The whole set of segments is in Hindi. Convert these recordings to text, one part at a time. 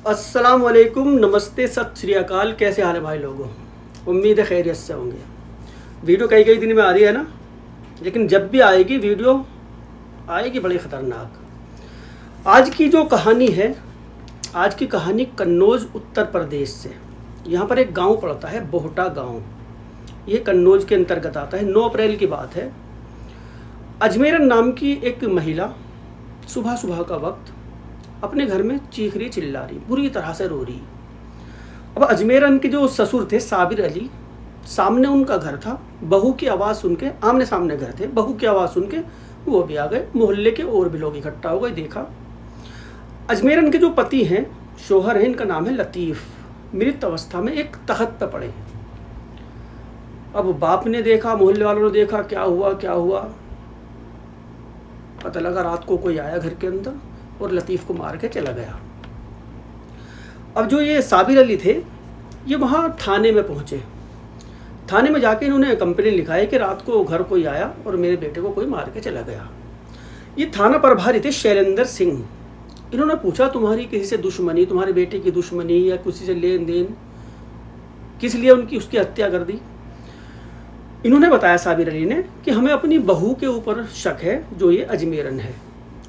अस्सलाम वालेकुम, नमस्ते, सत श्री अकाल। कैसे हाल है भाई लोगों? उम्मीद है खैरियत से होंगे। वीडियो कई दिन में आ रही है ना, लेकिन जब भी आएगी वीडियो आएगी बड़ी ख़तरनाक। आज की जो कहानी है, आज की कहानी कन्नौज उत्तर प्रदेश से। यहाँ पर एक गांव पड़ता है बोहटा गांव, ये कन्नौज के अंतर्गत आता है। 9 अप्रैल की बात है। अजमेरन नाम की एक महिला सुबह सुबह का वक्त अपने घर में चीख रही, चिल्ला रही, बुरी तरह से रो रही। अब अजमेरन के जो ससुर थे साबिर अली, सामने उनका घर था। बहू की आवाज़ सुन के, आमने सामने घर थे, बहू की आवाज़ सुन के वो भी आ गए। मोहल्ले के और भी लोग इकट्ठा हो गए। देखा अजमेरन के जो पति हैं, शोहर हैं, इनका नाम है लतीफ़, मृत अवस्था में एक तख्त पर पड़े। अब बाप ने देखा, मोहल्ले वालों ने देखा, क्या हुआ क्या हुआ। पता लगा रात को कोई आया घर के अंदर और लतीफ़ को मार के चला गया। अब जो ये साबिर अली थे, ये वहाँ थाने में पहुँचे। थाने में जाके इन्होंने कंप्लेन लिखाई कि रात को घर कोई आया और मेरे बेटे को कोई मार के चला गया। ये थाना प्रभारी थे शैलेंद्र सिंह। इन्होंने पूछा, तुम्हारी किसी से दुश्मनी, तुम्हारे बेटे की दुश्मनी या किसी से लेन देन, किस लिए उसकी हत्या कर दी? इन्होंने बताया साबिर अली ने कि हमें अपनी बहू के ऊपर शक है, जो ये अजमेरन है,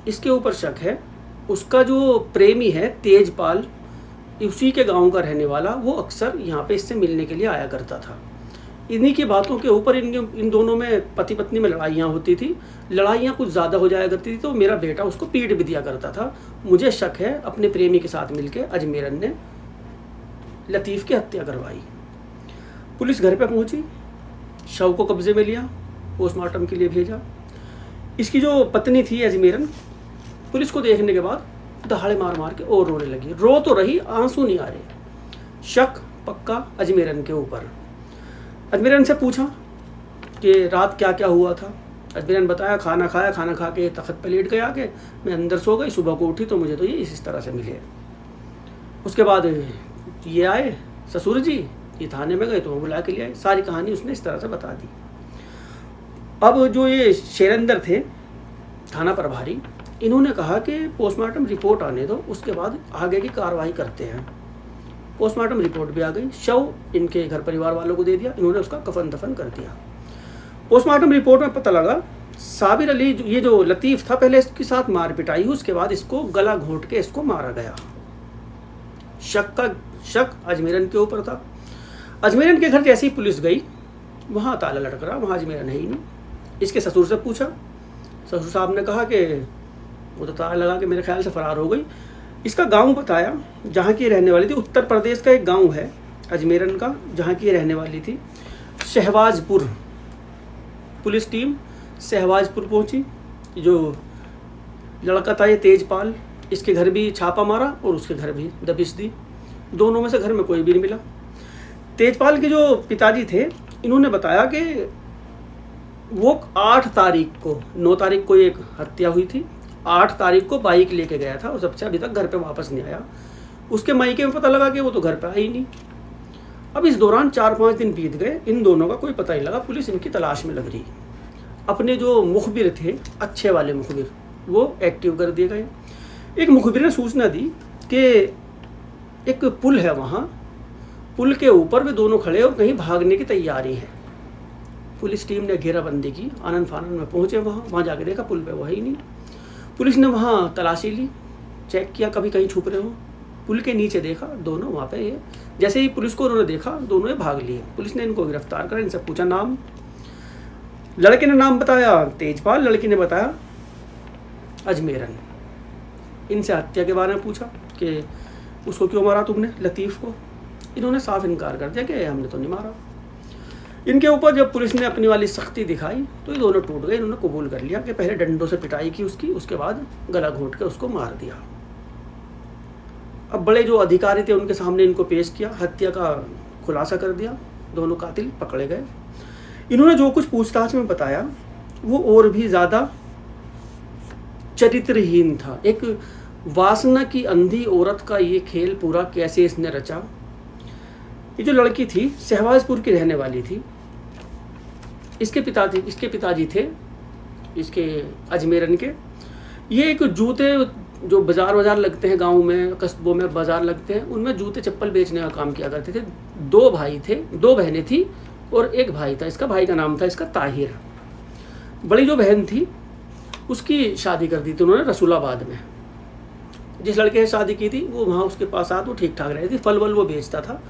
इसके ऊपर शक है। उसका जो प्रेमी है तेजपाल, उसी के गांव का रहने वाला, वो अक्सर यहाँ पे इससे मिलने के लिए आया करता था। इन्हीं की बातों के ऊपर इन दोनों में, पति पत्नी में लड़ाइयाँ होती थी। लड़ाइयाँ कुछ ज़्यादा हो जाया करती थी, तो मेरा बेटा उसको पीट भी दिया करता था। मुझे शक है अपने प्रेमी के साथ मिलकर अजमेरन ने लतीफ़ की हत्या करवाई। पुलिस घर पर पहुँची, शव को कब्जे में लिया, पोस्टमार्टम के लिए भेजा। इसकी जो पत्नी थी अजमेरन, पुलिस को देखने के बाद दहाड़े मार मार के और रोने लगी। रो तो रही, आंसू नहीं आ रहे। शक पक्का अजमेरन के ऊपर। अजमेरन से पूछा कि रात क्या क्या हुआ था। अजमेरन बताया, खाना खाया, खाना खा के तख्त पे लेट गया, कि मैं अंदर सो गई, सुबह को उठी तो मुझे तो ये इस तरह से मिले। उसके बाद ये आए ससुर जी, ये थाने में गए तो वो बुला के ले आए। सारी कहानी उसने इस तरह से बता दी। अब जो ये शैलेंद्र थे थाना प्रभारी, इन्होंने कहा कि पोस्टमार्टम रिपोर्ट आने दो, उसके बाद आगे की कार्रवाई करते हैं। पोस्टमार्टम रिपोर्ट भी आ गई। शव इनके घर परिवार वालों को दे दिया। इन्होंने उसका कफन दफन कर दिया। पोस्टमार्टम रिपोर्ट में पता लगा साबिर अली, ये जो लतीफ़ था, पहले इसके साथ मार पिटाई हुई, उसके बाद इसको गला घोंट के इसको मारा गया। शक अजमेरन के ऊपर था। अजमेरन के घर जैसे ही पुलिस गई, वहाँ ताला लटक रहा, वहाँ अजमेरन है ही नहीं। इसके ससुर से पूछा, ससुर साहब ने कहा कि वो तो ताला लगा के मेरे ख्याल से फ़रार हो गई। इसका गांव बताया जहाँ की रहने वाली थी। उत्तर प्रदेश का एक गांव है अजमेरन का, जहाँ की रहने वाली थी शहबाजपुर। पुलिस टीम शहबाजपुर पहुँची। जो लड़का था ये तेजपाल, इसके घर भी छापा मारा और उसके घर भी दबिश दी। दोनों में से घर में कोई भी नहीं मिला। तेजपाल के जो पिताजी थे, इन्होंने बताया कि वो 8 तारीख को, 9 तारीख को एक हत्या हुई थी, 8 तारीख को बाइक लेके गया था और सबसे अभी तक घर पे वापस नहीं आया। उसके मायके में पता लगा कि वो तो घर पे आया ही नहीं। अब इस दौरान 4-5 दिन बीत गए, इन दोनों का कोई पता नहीं लगा। पुलिस इनकी तलाश में लग रही। अपने जो मुखबिर थे, अच्छे वाले मुखबिर, वो एक्टिव कर दिए गए। एक मुखबिर ने सूचना दी कि एक पुल है वहाँ, पुल के ऊपर वे दोनों खड़े और कहीं भागने की तैयारी है। पुलिस टीम ने घेराबंदी की, आनन फानन में पहुँचे वहाँ जाके देखा पुल पे वो है ही नहीं। पुलिस ने वहाँ तलाशी ली, चेक किया कभी कहीं छुप रहे हो। पुल के नीचे देखा, दोनों वहाँ पे ये। जैसे ही पुलिस को उन्होंने देखा, दोनों ये भाग लिए। पुलिस ने इनको गिरफ्तार करा। इनसे पूछा नाम। लड़के ने नाम बताया तेजपाल, लड़की ने बताया अजमेरन। इनसे हत्या के बारे में पूछा कि उसको क्यों मारा तुमने, लतीफ़ को। इन्होंने साफ इनकार कर दिया कि हमने तो नहीं मारा। इनके ऊपर जब पुलिस ने अपनी वाली सख्ती दिखाई तो ये दोनों टूट गए। इन्होंने कबूल कर लिया कि पहले डंडों से पिटाई की उसकी, उसके बाद गला घोंट के उसको मार दिया। अब बड़े जो अधिकारी थे उनके सामने इनको पेश किया, हत्या का खुलासा कर दिया। दोनों कातिल पकड़े गए। इन्होंने जो कुछ पूछताछ में बताया वो और भी ज़्यादा चरित्रहीन था। एक वासना की अंधी औरत का ये खेल पूरा कैसे इसने रचा। ये जो लड़की थी शहबाजपुर की रहने वाली थी। इसके पिताजी थे इसके अजमेरन के। ये एक जूते जो बाज़ार लगते हैं गाँव में, कस्बों में बाज़ार लगते हैं, उनमें जूते चप्पल बेचने का काम किया करते थे। 2 भाई थे, 2 बहनें थी और एक भाई था। इसका भाई का नाम था इसका ताहिर। बड़ी जो बहन थी उसकी शादी कर दी थी उन्होंने रसूलाबाद में। जिस लड़के से शादी की थी वो वहाँ उसके पास वो ठीक ठाक रहती थी, फल वल वो बेचता था।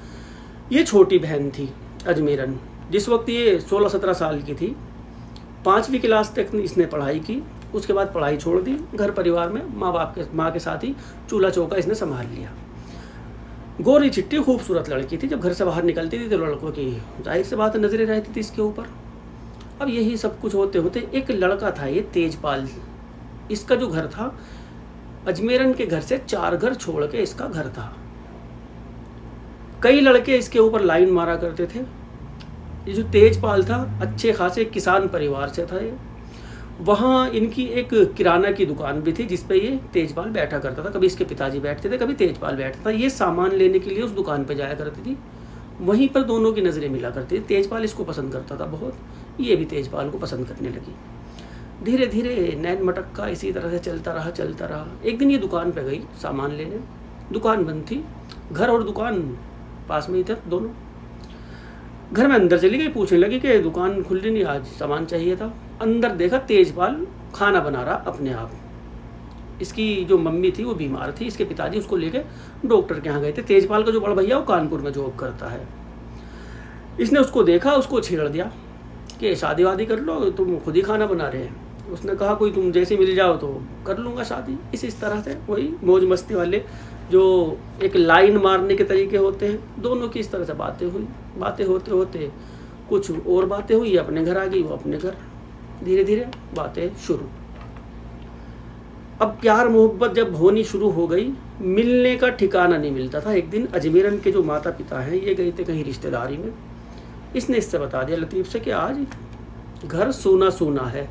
ये छोटी बहन थी अजमेरन, जिस वक्त ये 16-17 साल की थी। 5वीं क्लास तक इसने पढ़ाई की, उसके बाद पढ़ाई छोड़ दी। घर परिवार में माँ के साथ ही चूल्हा चौका इसने संभाल लिया। गोरी चिट्टी खूबसूरत लड़की थी। जब घर से बाहर निकलती थी तो लड़कों की जाहिर सी बात नज़रें रहती थी इसके ऊपर। अब यही सब कुछ होते होते एक लड़का था, ये तेजपाल। इसका जो घर था अजमेरन के घर से 4 घर छोड़ के इसका घर था। कई लड़के इसके ऊपर लाइन मारा करते थे। ये जो तेजपाल था अच्छे खासे किसान परिवार से था ये। वहाँ इनकी एक किराना की दुकान भी थी जिस पे ये तेजपाल बैठा करता था। कभी इसके पिताजी बैठते थे, कभी तेजपाल बैठता था। ये सामान लेने के लिए उस दुकान पे जाया करती थी। वहीं पर दोनों की नज़रें मिला करती थी। तेजपाल इसको पसंद करता था बहुत, ये भी तेजपाल को पसंद करने लगी। धीरे धीरे नैन मटक्का इसी तरह से चलता रहा। एक दिन ये दुकान पे गई सामान लेने। दुकान बंद थी, घर और दुकान पास में ही थे दोनों। घर में अंदर चली गई, पूछने लगी कि दुकान खुल रही नहीं, आज सामान चाहिए था। अंदर देखा तेजपाल खाना बना रहा अपने आप। इसकी जो मम्मी थी वो बीमार थी, इसके पिताजी उसको लेके डॉक्टर के यहाँ गए थे। तेजपाल का जो बड़ा भैया वो कानपुर में जॉब करता है। इसने उसको देखा, उसको छेड़ दिया कि शादी वादी कर लो, तुम खुद ही खाना बना रहे हैं। उसने कहा कोई तुम जैसे मिल जाओ तो कर लूँगा शादी। इस तरह से वही मौज मस्ती वाले जो एक लाइन मारने के तरीके होते हैं, दोनों की इस तरह से बातें हुई। बातें होते होते कुछ और बातें हुई, अपने घर आ गई, वो अपने घर। धीरे धीरे बातें शुरू। अब प्यार मोहब्बत जब होनी शुरू हो गई, मिलने का ठिकाना नहीं मिलता था। एक दिन अजमेरन के जो माता पिता हैं ये गए थे कहीं रिश्तेदारी में। इसने इससे बता दिया लतीफ़ से कि आज घर सूना सूना है,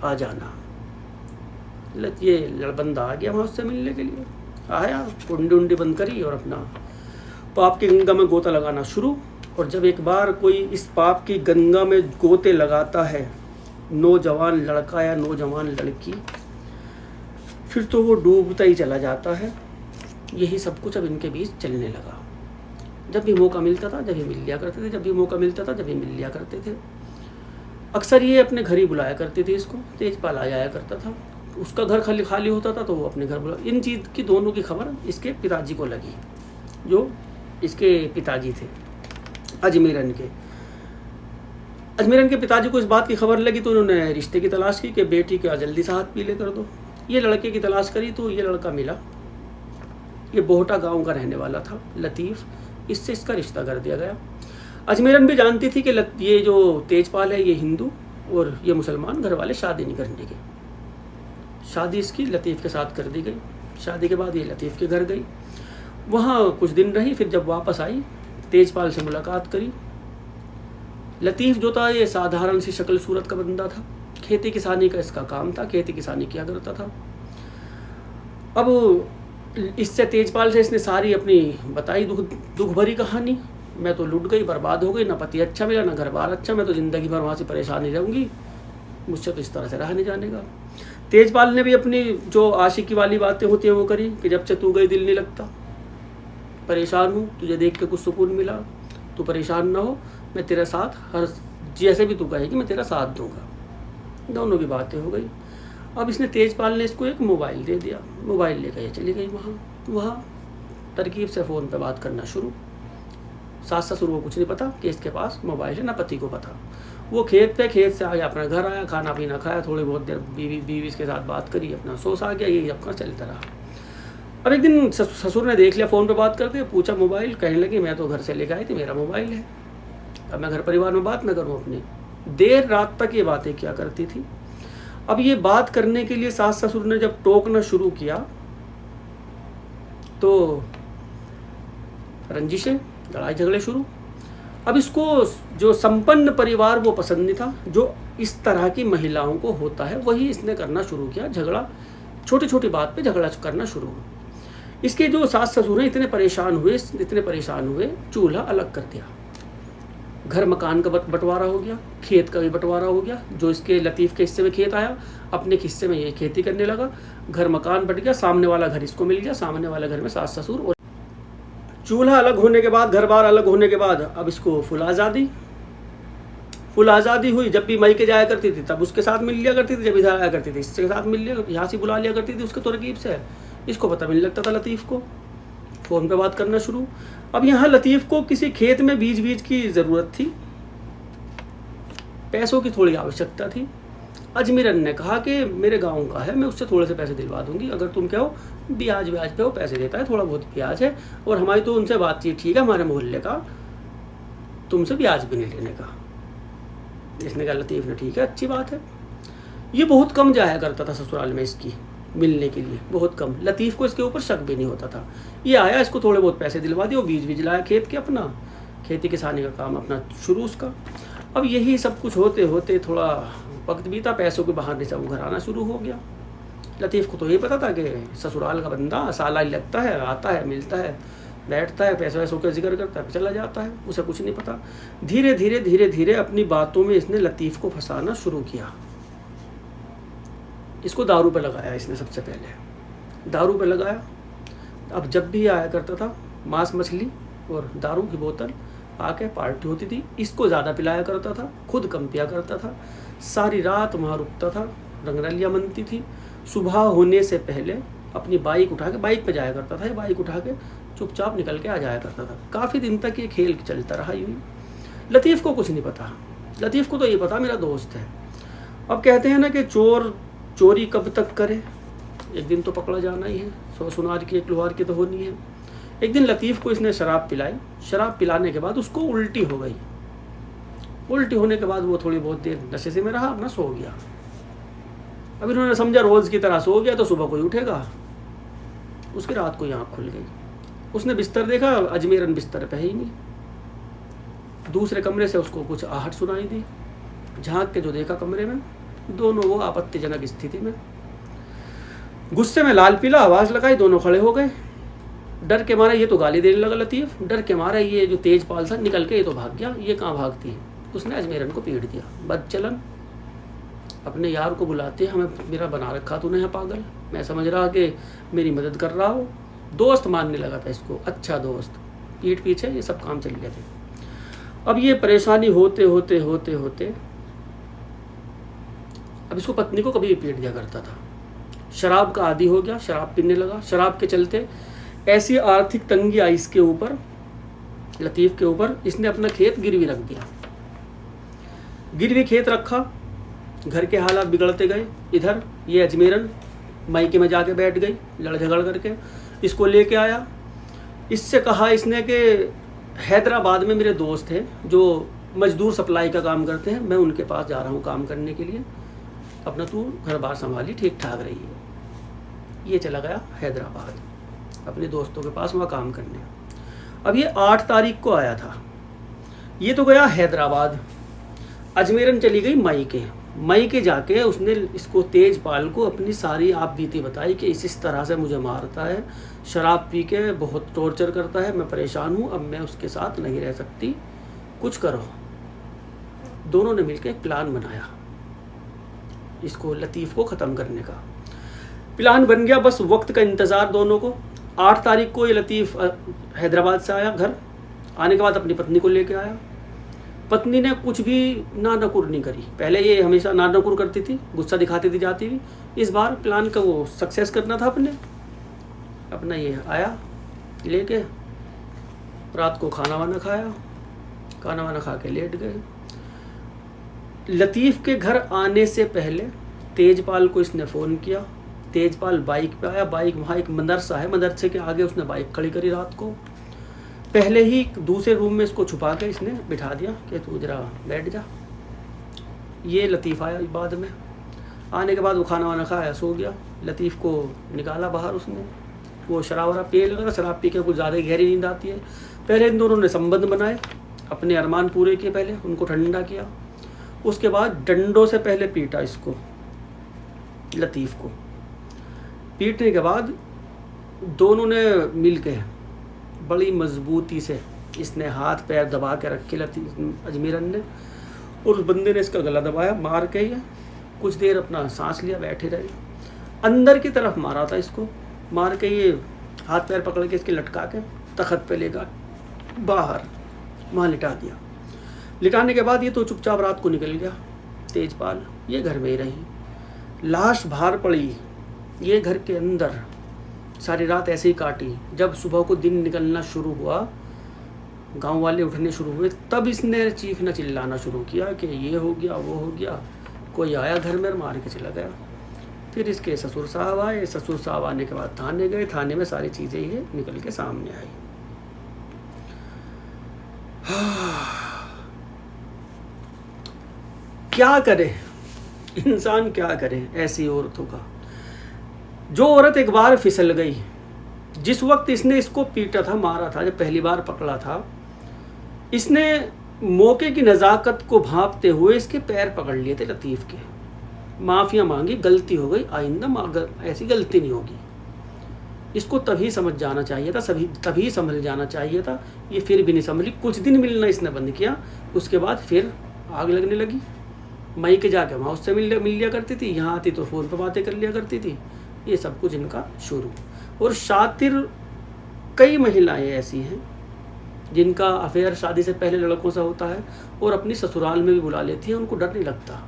आ जाना। ये बंदा आ गया वहाँ उससे मिलने के लिए। आया, कुंडी उंडी बंद करी और अपना पाप की गंगा में गोता लगाना शुरू। और जब एक बार कोई इस पाप की गंगा में गोते लगाता है, नौजवान लड़का या नौजवान लड़की, फिर तो वो डूबता ही चला जाता है। यही सब कुछ अब इनके बीच चलने लगा। जब भी मौका मिलता था जब भी मिल लिया करते थे, जब भी मौका मिलता था जब भी मिल लिया करते थे। अक्सर ये अपने घर ही बुलाया करती थी इसको। तेजपाल आ जाया करता था, उसका घर खाली होता था तो वो अपने घर बुला। इन चीज़ की दोनों की खबर इसके पिताजी को लगी, जो इसके पिताजी थे अजमेरन के। अजमेरन के पिताजी को इस बात की खबर लगी तो उन्होंने रिश्ते की तलाश की कि बेटी का जल्दी से हाथ पीले कर दो। ये लड़के की तलाश करी तो ये लड़का मिला। ये बोहटा गांव का रहने वाला था लतीफ़। इससे इसका रिश्ता कर दिया गया। अजमेरन भी जानती थी कि ये जो तेजपाल है ये हिंदू और ये मुसलमान, घर वाले शादी नहीं करने के। शादी इसकी लतीफ़ के साथ कर दी गई। शादी के बाद ये लतीफ़ के घर गई, वहाँ कुछ दिन रही। फिर जब वापस आई तेजपाल से मुलाकात करी। लतीफ़ जो था ये साधारण सी शक्ल सूरत का बंदा था। खेती किसानी का इसका काम था, खेती किसानी किया करता था। अब इससे तेजपाल से इसने सारी अपनी बताई दुख भरी कहानी। मैं तो लुट गई, बर्बाद हो गई, ना पति अच्छा मिला ना घर बार अच्छा, मैं तो ज़िंदगी भर वहाँ से परेशान ही रहूँगी, मुझसे तो इस तरह से रहा नहीं जाने का। तेजपाल ने भी अपनी जो आशिकी वाली बातें होती हैं वो करी कि जब से तू गई दिल नहीं लगता, परेशान हूँ, तुझे देख के कुछ सुकून मिला, तू परेशान ना हो, मैं तेरे साथ हर जैसे भी तू कहेगी मैं तेरा साथ दूँगा। दोनों की बातें हो गई। अब इसने तेजपाल ने इसको एक मोबाइल दे दिया। मोबाइल लेकर ये चली गई वहाँ तरकीब से फ़ोन पे बात करना शुरू। सास ससुर को कुछ नहीं पता कि इसके पास मोबाइल है, ना पति को पता। वो खेत से आ गया, अपना घर आया, खाना पीना खाया, थोड़ी बहुत देर बीवी के साथ बात करी, अपना सोच आ गया, यही अपना चलता रहा। अब एक दिन ससुर ने देख लिया फ़ोन पे बात करते, पूछा मोबाइल, कहने लगी मैं तो घर से लेकर आई थी, मेरा मोबाइल है, अब मैं घर परिवार में बात ना करूँ अपनी। देर रात तक ये बातें किया करती थी। अब ये बात करने के लिए सास ससुर ने जब टोकना शुरू किया तो रंजिशें, लड़ाई झगड़े शुरू। अब इसको जो संपन्न परिवार वो पसंद नहीं था, जो इस तरह की महिलाओं को होता है वही इसने करना शुरू किया। झगड़ा, छोटी छोटी बात पे झगड़ा करना शुरू हुआ। इसके जो सास ससुर हैं इतने परेशान हुए, चूल्हा अलग कर दिया। घर मकान का बंटवारा हो गया, खेत का भी बंटवारा हो गया। जो इसके लतीफ़ के हिस्से में खेत आया, अपने हिस्से में ये खेती करने लगा। घर मकान बट गया, सामने वाला घर इसको मिल गया, सामने वाले घर में सास ससुर और चूल्हा अलग होने के बाद, घर बार अलग होने के बाद अब इसको फुल आज़ादी हुई। जब भी मायके जाया करती थी तब उसके साथ मिल लिया करती थी, जब इधर आया करती थी इसके साथ मिल लिया, यहाँ से बुला लिया करती थी उसके तरकीब से। इसको पता मिलने लगता था लतीफ़ को, फ़ोन पे बात करना शुरू। अब यहाँ लतीफ़ को किसी खेत में बीज की ज़रूरत थी, पैसों की थोड़ी आवश्यकता थी। अजमेरन ने कहा कि मेरे गांव का है, मैं उससे थोड़े से पैसे दिलवा दूंगी, अगर तुम कहो ब्याज पे वो पैसे देता है, थोड़ा बहुत ब्याज है, और हमारी तो उनसे बातचीत ठीक है, हमारे मोहल्ले का, तुमसे ब्याज भी नहीं लेने का। इसने कहा, लतीफ़ ने ठीक है, अच्छी बात है। ये बहुत कम जाया करता था ससुराल में इसकी मिलने के लिए, बहुत कम। लतीफ़ को इसके ऊपर शक भी नहीं होता था। ये आया, इसको थोड़े बहुत पैसे दिलवा दिए, वो बीज लाया खेत के, अपना खेती किसानी का काम अपना शुरू उसका। अब यही सब कुछ होते होते थोड़ा वक्त बीता, पैसों के बहाने से वो घर आना शुरू हो गया। लतीफ़ को तो ये पता था कि ससुराल का बंदा साला ही लगता है, आता है, मिलता है, बैठता है, पैसे वैसों का जिक्र करता है, चला जाता है, उसे कुछ नहीं पता। धीरे धीरे अपनी बातों में इसने लतीफ़ को फंसाना शुरू किया। इसको दारू पे लगाया इसने, सबसे पहले दारू पे लगाया। अब जब भी आया करता था, मांस मछली और दारू की बोतल आके पार्टी होती थी, इसको ज़्यादा पिलाया करता था, खुद कम पिया करता था। सारी रात वहाँ रुकता था, रंगरलियाँ बनती थी। सुबह होने से पहले अपनी बाइक उठा के, बाइक पे जाया करता था, ये बाइक उठा के चुपचाप निकल के आ जाया करता था। काफ़ी दिन तक ये खेल चलता रहा यूँ। लतीफ़ को कुछ नहीं पता, लतीफ़ को तो ये पता मेरा दोस्त है। अब कहते हैं ना कि चोर चोरी कब तक करे, एक दिन तो पकड़ा जाना ही है। 100 सुनार की 1 लोहार की तो होनी है। एक दिन लतीफ़ को इसने शराब पिलाई। शराब पिलाने के बाद उसको उल्टी हो गई। उल्टी होने के बाद वो थोड़ी बहुत देर नशे से में रहा, अपना सो गया। अब इन्होंने समझा रोज़ की तरह सो गया तो सुबह कोई उठेगा। उसकी रात को आँख खुल गई। उसने बिस्तर देखा, अजमेरन बिस्तर पे ही नहीं। दूसरे कमरे से उसको कुछ आहट सुनाई दी। झांक के जो देखा कमरे में, दोनों वो आपत्तिजनक स्थिति में। गुस्से में लाल पीला आवाज़ लगाई, दोनों खड़े हो गए। डर के मारे ये तो गाली देने लगा लतीफ़, डर के मारे ये जो तेजपाल था निकल के ये तो भाग गया। ये कहाँ भागती है? उसने अजमेरन को पीट दिया। बदचलन, अपने यार को बुलाते, हमें मेरा बना रखा तूने है पागल। मैं समझ रहा कि मेरी मदद कर रहा हो। दोस्त मानने लगा था इसको, अच्छा दोस्त। पीठ पीछे ये सब काम चल गए थे। अब ये परेशानी होते होते होते होते अब इसको पत्नी को कभी पीट दिया करता था। शराब का आदी हो गया, शराब पीने लगा। शराब के चलते ऐसी आर्थिक तंगी आई इसके ऊपर, लतीफ़ के ऊपर, इसने अपना खेत गिरवी रख दिया। गिरवी खेत रखा, घर के हालात बिगड़ते गए। इधर ये अजमेरन मायके में जाके बैठ गई, लड़ झगड़ करके। इसको लेके आया। इससे कहा इसने कि हैदराबाद में मेरे दोस्त हैं जो मजदूर सप्लाई का काम करते हैं, मैं उनके पास जा रहा हूँ काम करने के लिए, अपना तू घर बार संभाली, ठीक ठाक रही है। ये चला गया हैदराबाद अपने दोस्तों के पास वहाँ काम करने। अब ये 8 तारीख को आया था। ये तो गया हैदराबाद। अजमेरन चली गई मायके जाके उसने इसको तेजपाल को अपनी सारी आप बीती बताई कि इस तरह से मुझे मारता है, शराब पी के बहुत टॉर्चर करता है, मैं परेशान हूँ, अब मैं उसके साथ नहीं रह सकती, कुछ करो। दोनों ने मिलकर एक प्लान बनाया इसको, लतीफ़ को ख़त्म करने का। प्लान बन गया, बस वक्त का इंतज़ार दोनों को। 8 तारीख को ये लतीफ़ हैदराबाद से आया घर। आने के बाद अपनी पत्नी को लेके आया। पत्नी ने कुछ भी नानकुर नहीं करी। पहले ये हमेशा नानकुर करती थी, गुस्सा दिखाती थी जाती हुई। इस बार प्लान का वो सक्सेस करना था अपना ये आया लेके। रात को खाना वाना खाया, खाना वाना खा के लेट गए। लतीफ़ के घर आने से पहले तेजपाल को इसने फ़ोन किया। तेजपाल बाइक पे आया। बाइक वहाँ एक मदरसा है, मदरसे के आगे उसने बाइक खड़ी करी रात को। पहले ही दूसरे रूम में इसको छुपा के इसने बिठा दिया कि तू जरा बैठ जा। ये लतीफ़ आया बाद में। आने के बाद वो खाना वाना खाया, सो गया। लतीफ़ को निकाला बाहर उसने। वो शराब वराब पीने लगा। शराब पी के कुछ ज़्यादा गहरी नींद आती है। पहले इन दोनों ने संबंध बनाए, अपने अरमान पूरे किए, पहले उनको ठंडा किया। उसके बाद डंडों से पहले पीटा इसको, लतीफ़ को। पीटने के बाद दोनों ने मिल के बड़ी मजबूती से इसने हाथ पैर दबा के रखे अजमेरन ने, और उस बंदे ने इसका गला दबाया मार के। ही कुछ देर अपना सांस लिया, बैठे रहे। अंदर की तरफ मारा था इसको, मार के ये हाथ पैर पकड़ के इसके लटका के तखत पे लेकर बाहर वहाँ लिटा दिया। लिटाने के बाद ये तो चुपचाप रात को निकल गया तेजपाल, ये घर में ही रही। लाश बाहर पड़ी, ये घर के अंदर सारी रात ऐसे ही काटी। जब सुबह को दिन निकलना शुरू हुआ, गांव वाले उठने शुरू हुए, तब इसने चीखना चिल्लाना शुरू किया कि ये हो गया वो हो गया, कोई आया घर में मार के चला गया। फिर इसके ससुर साहब आए, ससुर साहब आने के बाद थाने गए, थाने में सारी चीज़ें ये निकल के सामने आई। क्या करे इंसान, क्या करे ऐसी औरतों का। जो औरत एक बार फिसल गई, जिस वक्त इसने इसको पीटा था, मारा था, जब पहली बार पकड़ा था, इसने मौके की नज़ाकत को भांपते हुए इसके पैर पकड़ लिए थे लतीफ़ के, माफ़िया मांगी, गलती हो गई, आइंदा ऐसी गलती नहीं होगी। इसको तभी समझ जाना चाहिए था, तभी संभल जाना चाहिए था। ये फिर भी नहीं संभली। कुछ दिन मिलना इसने बंद किया, उसके बाद फिर आग लगने लगी। मई के जाके वहाँ उससे मिल लिया करती थी, यहाँ आती तो फ़ोन पर बातें कर लिया करती थी। ये सब कुछ इनका शुरू। और शातिर कई महिलाएं ऐसी हैं जिनका अफेयर शादी से पहले लड़कों से होता है और अपनी ससुराल में भी बुला लेती हैं, उनको डर नहीं लगता।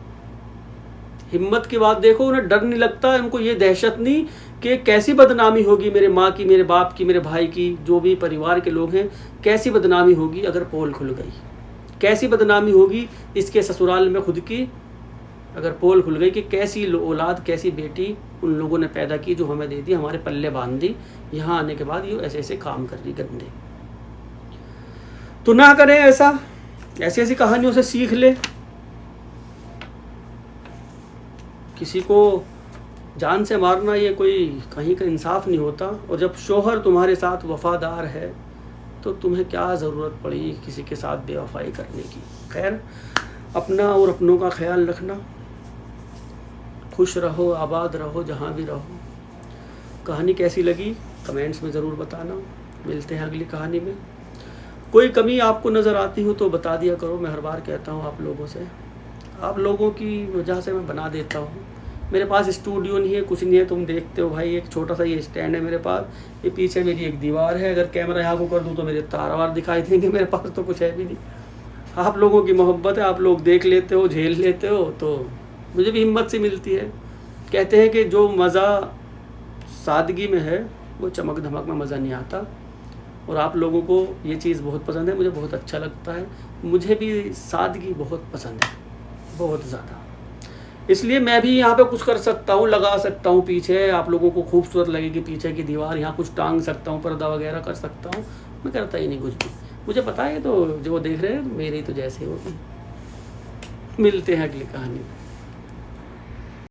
हिम्मत की बात देखो, उन्हें डर नहीं लगता, उनको ये दहशत नहीं कि कैसी बदनामी होगी मेरे माँ की, मेरे बाप की, मेरे भाई की, जो भी परिवार के लोग हैं, कैसी बदनामी होगी अगर पोल खुल गई, कैसी बदनामी होगी इसके ससुराल में खुद की अगर पोल खुल गई कि कैसी औलाद, कैसी बेटी उन लोगों ने पैदा की जो हमें दे दी, हमारे पल्ले बांध दी, यहाँ आने के बाद ये ऐसे ऐसे काम कर रही गंदे। तो ना करें ऐसा, ऐसी ऐसी कहानियों से सीख ले। किसी को जान से मारना ये कोई कहीं का इंसाफ नहीं होता। और जब शोहर तुम्हारे साथ वफादार है तो तुम्हें क्या ज़रूरत पड़ी किसी के साथ बेवफाई करने की। खैर, अपना और अपनों का ख्याल रखना, खुश रहो, आबाद रहो, जहाँ भी रहो। कहानी कैसी लगी कमेंट्स में ज़रूर बताना। मिलते हैं अगली कहानी में। कोई कमी आपको नज़र आती हो तो बता दिया करो। मैं हर बार कहता हूँ आप लोगों से, आप लोगों की वजह से मैं बना देता हूँ। मेरे पास स्टूडियो नहीं है, कुछ नहीं है, तुम देखते हो भाई, एक छोटा सा ये स्टैंड है मेरे पास, ये पीछे मेरी एक दीवार है। अगर कैमरा यहाँ को कर दूँ तो मेरे तार वार दिखाई देंगे, मेरे पास तो कुछ है भी नहीं। आप लोगों की मोहब्बत है, आप लोग देख लेते हो, झेल लेते हो, तो मुझे भी हिम्मत से मिलती है। कहते हैं कि जो मज़ा सादगी में है वो चमक धमक में मज़ा नहीं आता। और आप लोगों को ये चीज़ बहुत पसंद है, मुझे बहुत अच्छा लगता है। मुझे भी सादगी बहुत पसंद है, बहुत ज़्यादा। इसलिए मैं भी यहाँ पे कुछ कर सकता हूँ, लगा सकता हूँ पीछे, आप लोगों को खूबसूरत लगेगी पीछे की दीवार, यहाँ कुछ टांग सकता हूँ, पर्दा वगैरह कर सकता हूँ। मैं करता ही नहीं कुछ भी, मुझे पता है। तो जो देख रहे हैं मेरे ही तो जैसे हो। मिलते हैं अगली कहानी में।